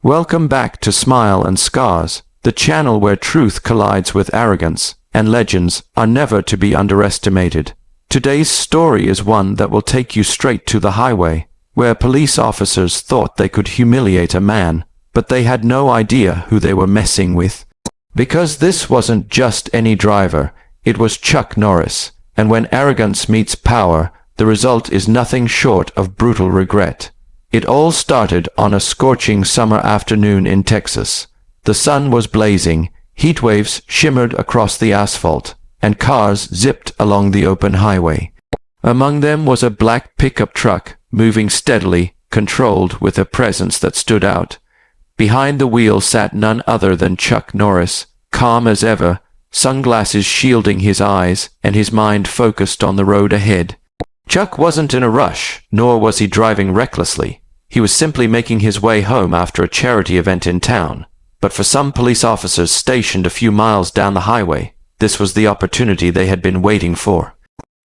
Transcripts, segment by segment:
Welcome back to Smile and Scars, the channel where truth collides with arrogance, and legends are never to be underestimated. Today's story is one that will take you straight to the highway, where police officers thought they could humiliate a man, but they had no idea who they were messing with. Because this wasn't just any driver, it was Chuck Norris, and when arrogance meets power, the result is nothing short of brutal regret. It all started on a scorching summer afternoon in Texas. The sun was blazing, heat waves shimmered across the asphalt, and cars zipped along the open highway. Among them was a black pickup truck, moving steadily, controlled with a presence that stood out. Behind the wheel sat none other than Chuck Norris, calm as ever, sunglasses shielding his eyes, and his mind focused on the road ahead. Chuck wasn't in a rush, nor was he driving recklessly. He was simply making his way home after a charity event in town. But for some police officers stationed a few miles down the highway, this was the opportunity they had been waiting for.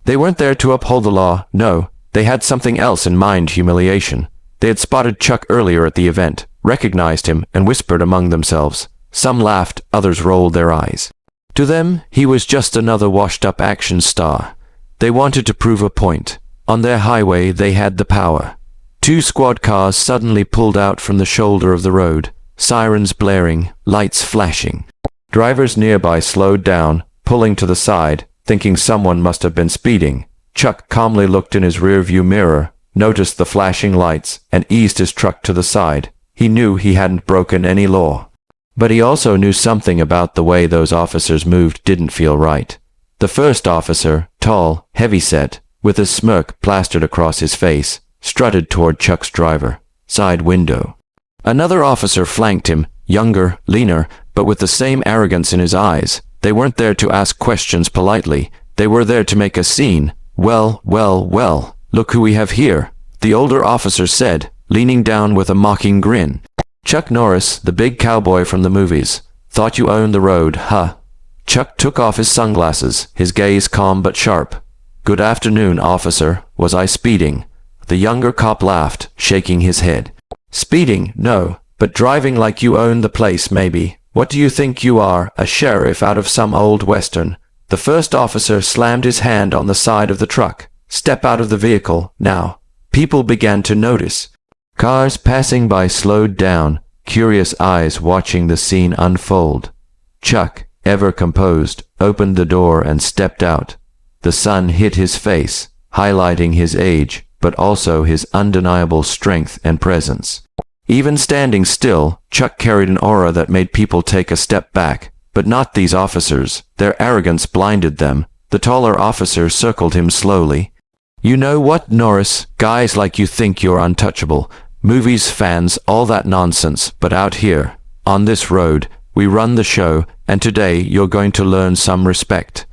They weren't there to uphold the law, no, they had something else in mind: humiliation. They had spotted Chuck earlier at the event, recognized him, and whispered among themselves. Some laughed, others rolled their eyes. To them, he was just another washed-up action star. They wanted to prove a point. On their highway, they had the power. Two squad cars suddenly pulled out from the shoulder of the road, sirens blaring, lights flashing. Drivers nearby slowed down, pulling to the side, thinking someone must have been speeding. Chuck calmly looked in his rearview mirror, noticed the flashing lights, and eased his truck to the side. He knew he hadn't broken any law. But he also knew something about the way those officers moved didn't feel right. The first officer, tall, heavy-set, with a smirk plastered across his face, strutted toward Chuck's driver, side window. Another officer flanked him, younger, leaner, but with the same arrogance in his eyes. They weren't there to ask questions politely. They were there to make a scene. Well, look who we have here, the older officer said, leaning down with a mocking grin. Chuck Norris, the big cowboy from the movies. Thought you owned the road, huh? Chuck took off his sunglasses, his gaze calm but sharp. Good afternoon, officer. Was I speeding? The younger cop laughed, shaking his head. Speeding? No, but driving like you own the place, maybe. What do you think you are, a sheriff out of some old western? The first officer slammed his hand on the side of the truck. Step out of the vehicle, now. People began to notice. Cars passing by slowed down, curious eyes watching the scene unfold. Chuck, ever composed, opened the door and stepped out. The sun hit his face, highlighting his age, but also his undeniable strength and presence. Even standing still, Chuck carried an aura that made people take a step back, but not these officers. Their arrogance blinded them. The taller officer circled him slowly. You know what, Norris? Guys like you think you're untouchable. Movies, fans, all that nonsense, but out here, on this road, we run the show, and today you're going to learn some respect.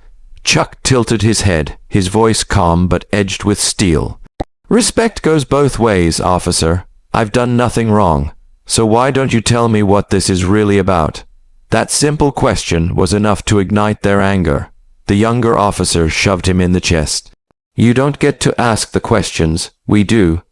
Chuck tilted his head, his voice calm but edged with steel. Respect goes both ways, officer. I've done nothing wrong, so why don't you tell me what this is really about? That simple question was enough to ignite their anger. The younger officer shoved him in the chest. You don't get to ask the questions, we do.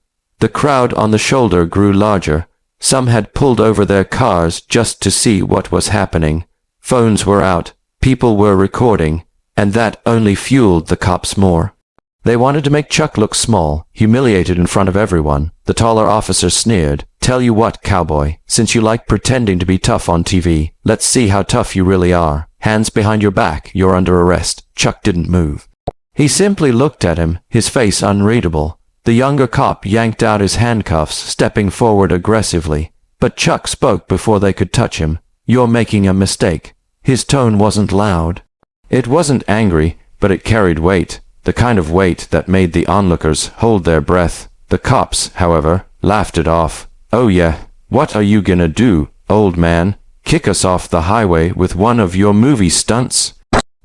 The crowd on the shoulder grew larger. Some had pulled over their cars just to see what was happening. Phones were out, people were recording, and that only fueled the cops more. They wanted to make Chuck look small, humiliated in front of everyone. The taller officer sneered. Tell you what, cowboy, since you like pretending to be tough on TV, let's see how tough you really are. Hands behind your back, you're under arrest. Chuck didn't move. He simply looked at him, his face unreadable. The younger cop yanked out his handcuffs, stepping forward aggressively. But Chuck spoke before they could touch him. You're making a mistake. His tone wasn't loud. It wasn't angry, but it carried weight. The kind of weight that made the onlookers hold their breath. The cops, however, laughed it off. Oh yeah, what are you gonna do, old man? Kick us off the highway with one of your movie stunts?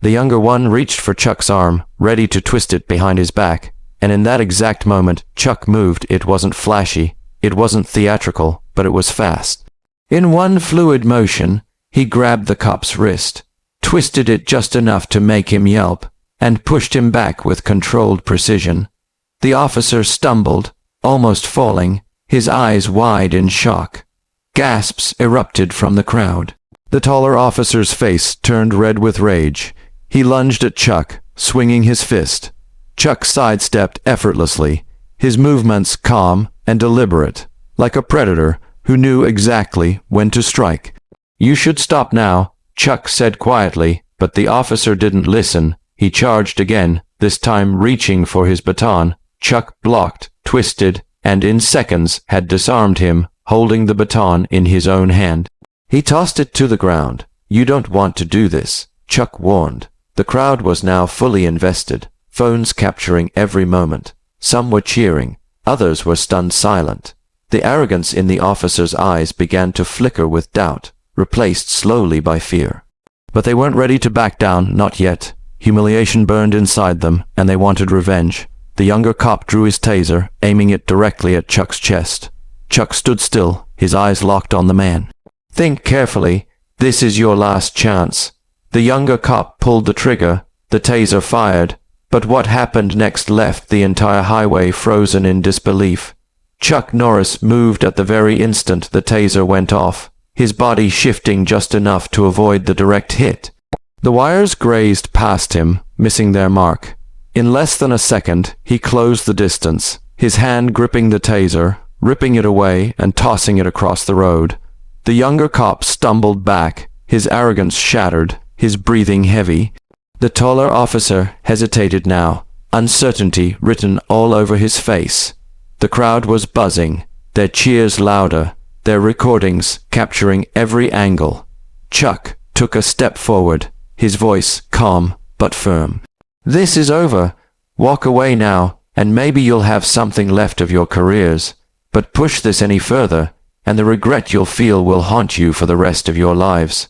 The younger one reached for Chuck's arm, ready to twist it behind his back. And in that exact moment, Chuck moved. It wasn't flashy, it wasn't theatrical, but it was fast. In one fluid motion, he grabbed the cop's wrist, twisted it just enough to make him yelp, and pushed him back with controlled precision. The officer stumbled, almost falling, his eyes wide in shock. Gasps erupted from the crowd. The taller officer's face turned red with rage. He lunged at Chuck, swinging his fist. Chuck sidestepped effortlessly, his movements calm and deliberate, like a predator who knew exactly when to strike. "You should stop now," Chuck said quietly, but the officer didn't listen. He charged again, this time reaching for his baton. Chuck blocked, twisted, and in seconds had disarmed him, holding the baton in his own hand. He tossed it to the ground. "You don't want to do this," Chuck warned. The crowd was now fully invested, phones capturing every moment. Some were cheering, others were stunned silent. The arrogance in the officer's eyes began to flicker with doubt, replaced slowly by fear. But they weren't ready to back down, not yet. Humiliation burned inside them, and they wanted revenge. The younger cop drew his taser, aiming it directly at Chuck's chest. Chuck stood still, his eyes locked on the man. "Think carefully. This is your last chance." The younger cop pulled the trigger, the taser fired, but what happened next left the entire highway frozen in disbelief. Chuck Norris moved at the very instant the taser went off, his body shifting just enough to avoid the direct hit. The wires grazed past him, missing their mark. In less than a second, he closed the distance, his hand gripping the taser, ripping it away and tossing it across the road. The younger cop stumbled back, his arrogance shattered, his breathing heavy. The taller officer hesitated now, uncertainty written all over his face. The crowd was buzzing, their cheers louder, their recordings capturing every angle. Chuck took a step forward, his voice calm but firm. "This is over. Walk away now, and maybe you'll have something left of your careers. But push this any further, and the regret you'll feel will haunt you for the rest of your lives."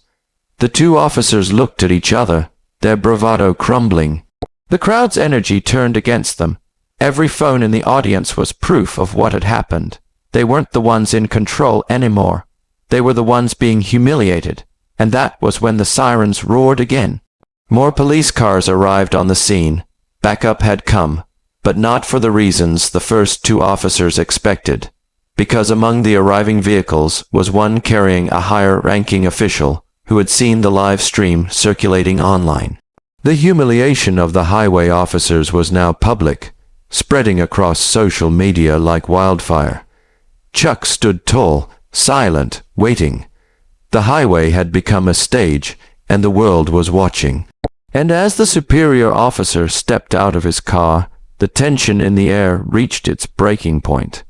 The two officers looked at each other, their bravado crumbling. The crowd's energy turned against them. Every phone in the audience was proof of what had happened. They weren't the ones in control anymore. They were the ones being humiliated, and that was when the sirens roared again. More police cars arrived on the scene. Backup had come, but not for the reasons the first two officers expected, because among the arriving vehicles was one carrying a higher-ranking official who had seen the live stream circulating online. The humiliation of the highway officers was now public, spreading across social media like wildfire. Chuck stood tall, silent, waiting. The highway had become a stage, and the world was watching. And as the superior officer stepped out of his car, the tension in the air reached its breaking point.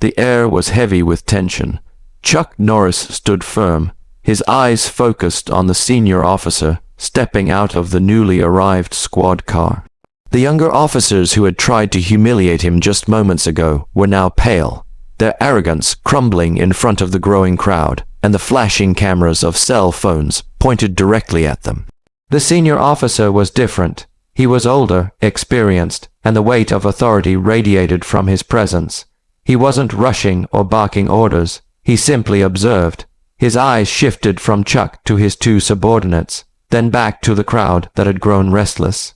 The air was heavy with tension. Chuck Norris stood firm, his eyes focused on the senior officer stepping out of the newly arrived squad car. The younger officers who had tried to humiliate him just moments ago were now pale, their arrogance crumbling in front of the growing crowd, and the flashing cameras of cell phones pointed directly at them. The senior officer was different. He was older, experienced, and the weight of authority radiated from his presence. He wasn't rushing or barking orders. He simply observed. His eyes shifted from Chuck to his two subordinates, then back to the crowd that had grown restless.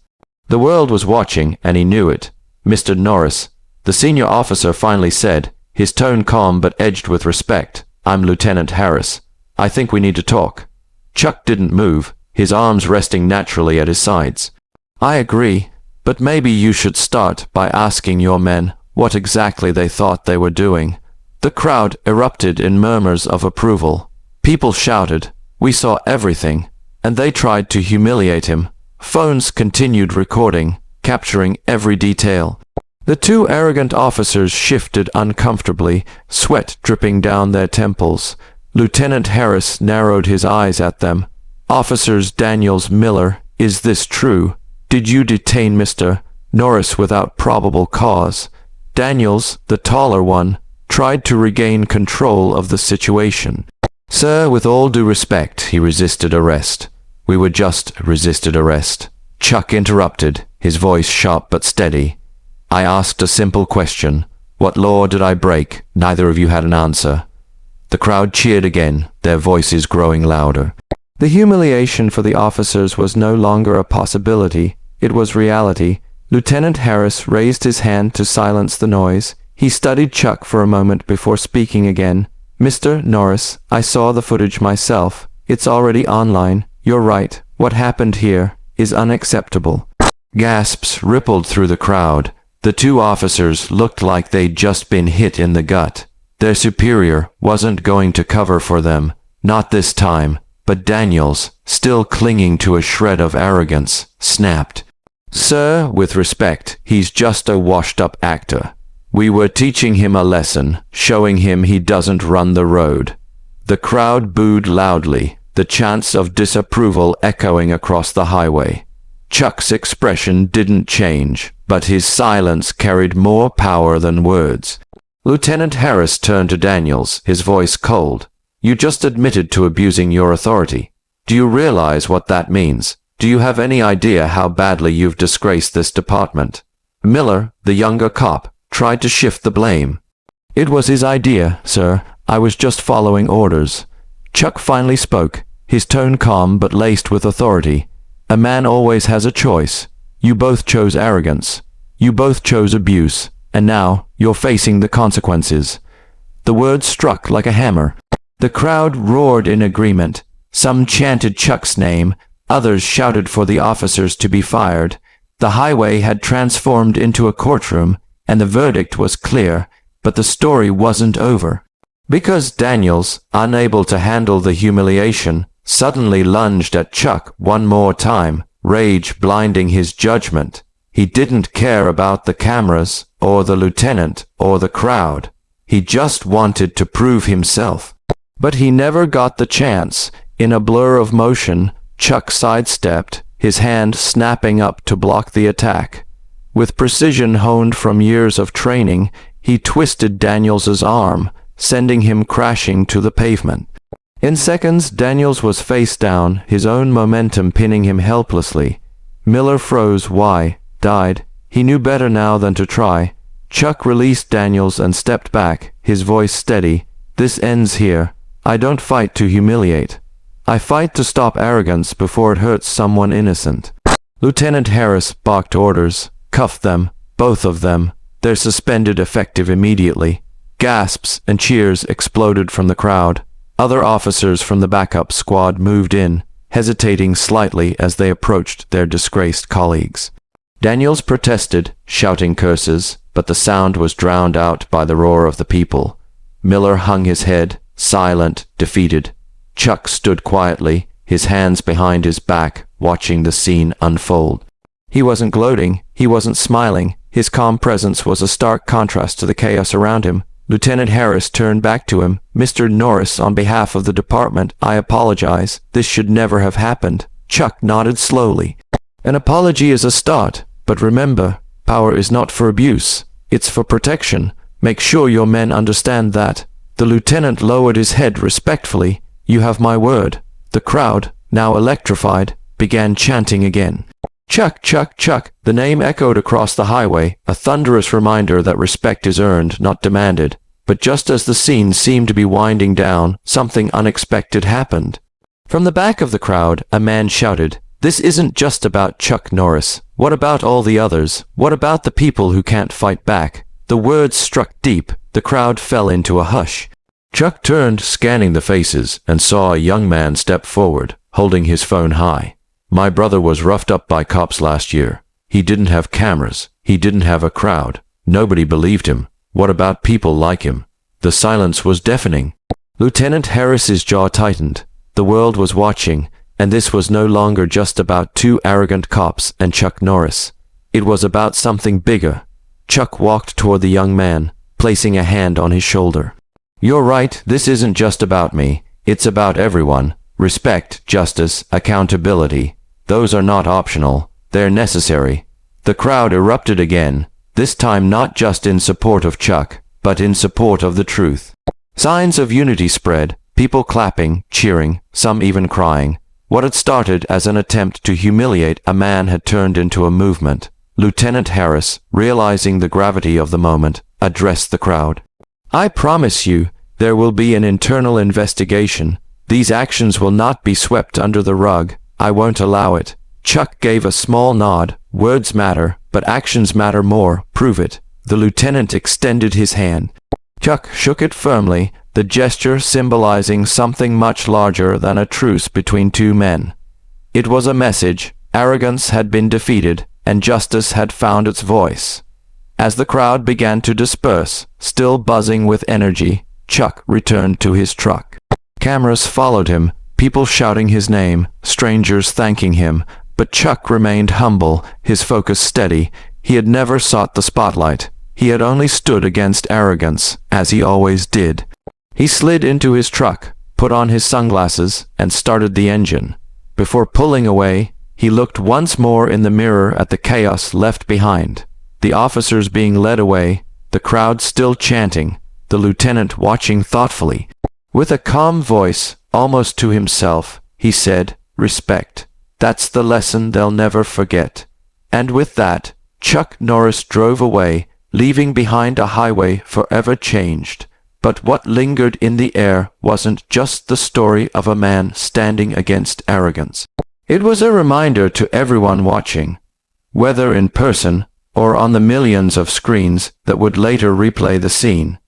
The world was watching, and he knew it. "Mr. Norris," the senior officer finally said, his tone calm but edged with respect, "I'm Lieutenant Harris. I think we need to talk." Chuck didn't move, his arms resting naturally at his sides. "I agree, but maybe you should start by asking your men what exactly they thought they were doing." The crowd erupted in murmurs of approval. People shouted, "We saw everything," and they tried to humiliate him. Phones continued recording, capturing every detail. The two arrogant officers shifted uncomfortably, sweat dripping down their temples. Lieutenant Harris narrowed his eyes at them. "Officers Daniels, Miller, is this true? Did you detain Mr. Norris without probable cause?" Daniels, the taller one, tried to regain control of the situation. "Sir, with all due respect," he resisted arrest. "We were just resisted arrest." Chuck interrupted, his voice sharp but steady. "I asked a simple question. What law did I break? Neither of you had an answer." The crowd cheered again, their voices growing louder. The humiliation for the officers was no longer a possibility. It was reality. Lieutenant Harris raised his hand to silence the noise. He studied Chuck for a moment before speaking again. Mr. Norris, I saw the footage myself. It's already online. You're right. What happened here is unacceptable. Gasps rippled through the crowd. The two officers looked like they'd just been hit in the gut. Their superior wasn't going to cover for them, not this time, but Daniels, still clinging to a shred of arrogance, snapped. Sir, with respect, he's just a washed-up actor. We were teaching him a lesson, showing him he doesn't run the road. The crowd booed loudly, the chants of disapproval echoing across the highway. Chuck's expression didn't change, but his silence carried more power than words. Lieutenant Harris turned to Daniels, his voice cold. You just admitted to abusing your authority. Do you realize what that means? Do you have any idea how badly you've disgraced this department? Miller, the younger cop, tried to shift the blame. It was his idea, sir. I was just following orders. Chuck finally spoke, his tone calm but laced with authority. A man always has a choice. You both chose arrogance. You both chose abuse. And now you're facing the consequences. The words struck like a hammer. The crowd roared in agreement. Some chanted Chuck's name. Others shouted for the officers to be fired. The highway had transformed into a courtroom, and the verdict was clear, but the story wasn't over. Because Daniels, unable to handle the humiliation, suddenly lunged at Chuck one more time, rage blinding his judgment. He didn't care about the cameras, or the lieutenant, or the crowd. He just wanted to prove himself. But he never got the chance. In a blur of motion, Chuck sidestepped, his hand snapping up to block the attack. With precision honed from years of training, he twisted Daniels's arm, sending him crashing to the pavement. In seconds, Daniels was face down, his own momentum pinning him helplessly. Miller froze. Why? Died. He knew better now than to try. Chuck released Daniels and stepped back, his voice steady. This ends here. I don't fight to humiliate. I fight to stop arrogance before it hurts someone innocent. Lieutenant Harris barked orders. Cuff them, both of them. They're suspended effective immediately. Gasps and cheers exploded from the crowd. Other officers from the backup squad moved in, hesitating slightly as they approached their disgraced colleagues. Daniels protested, shouting curses, but the sound was drowned out by the roar of the people. Miller hung his head, silent, defeated. Chuck stood quietly, his hands behind his back, watching the scene unfold. He wasn't gloating, he wasn't smiling. His calm presence was a stark contrast to the chaos around him. Lieutenant Harris turned back to him. Mr. Norris, on behalf of the department, I apologize. This should never have happened. Chuck nodded slowly. An apology is a start, but remember, power is not for abuse. It's for protection. Make sure your men understand that. The lieutenant lowered his head respectfully. You have my word. The crowd, now electrified, began chanting again. Chuck, Chuck, Chuck. The name echoed across the highway, a thunderous reminder that respect is earned, not demanded. But just as the scene seemed to be winding down, something unexpected happened. From the back of the crowd, a man shouted, This isn't just about Chuck Norris. What about all the others? What about the people who can't fight back? The words struck deep. The crowd fell into a hush. Chuck turned, scanning the faces, and saw a young man step forward, holding his phone high. My brother was roughed up by cops last year. He didn't have cameras. He didn't have a crowd. Nobody believed him. What about people like him? The silence was deafening. Lieutenant Harris's jaw tightened. The world was watching, and this was no longer just about two arrogant cops and Chuck Norris. It was about something bigger. Chuck walked toward the young man, placing a hand on his shoulder. You're right, this isn't just about me. It's about everyone. Respect, justice, accountability. Those are not optional. They're necessary. The crowd erupted again, this time not just in support of Chuck, but in support of the truth. Signs of unity spread, people clapping, cheering, some even crying. What had started as an attempt to humiliate a man had turned into a movement. Lieutenant Harris, realizing the gravity of the moment, addressed the crowd. I promise you, there will be an internal investigation. These actions will not be swept under the rug. I won't allow it. Chuck gave a small nod. Words matter, but actions matter more. Prove it. The lieutenant extended his hand. Chuck shook it firmly, the gesture symbolizing something much larger than a truce between two men. It was a message: arrogance had been defeated, and justice had found its voice. As the crowd began to disperse, still buzzing with energy, Chuck returned to his truck. Cameras followed him, people shouting his name, strangers thanking him, but Chuck remained humble, his focus steady. He had never sought the spotlight. He had only stood against arrogance, as he always did. He slid into his truck, put on his sunglasses, and started the engine. Before pulling away, he looked once more in the mirror at the chaos left behind. The officers being led away, the crowd still chanting, the lieutenant watching thoughtfully. With a calm voice, almost to himself, he said, "Respect. That's the lesson they'll never forget." And with that, Chuck Norris drove away, leaving behind a highway forever changed. But what lingered in the air wasn't just the story of a man standing against arrogance. It was a reminder to everyone watching, whether in person or on the millions of screens that would later replay the scene,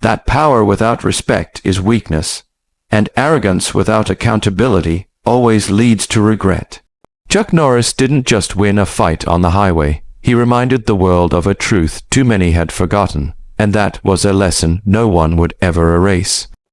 that power without respect is weakness, and arrogance without accountability always leads to regret. Chuck Norris didn't just win a fight on the highway. He reminded the world of a truth too many had forgotten, and that was a lesson no one would ever erase.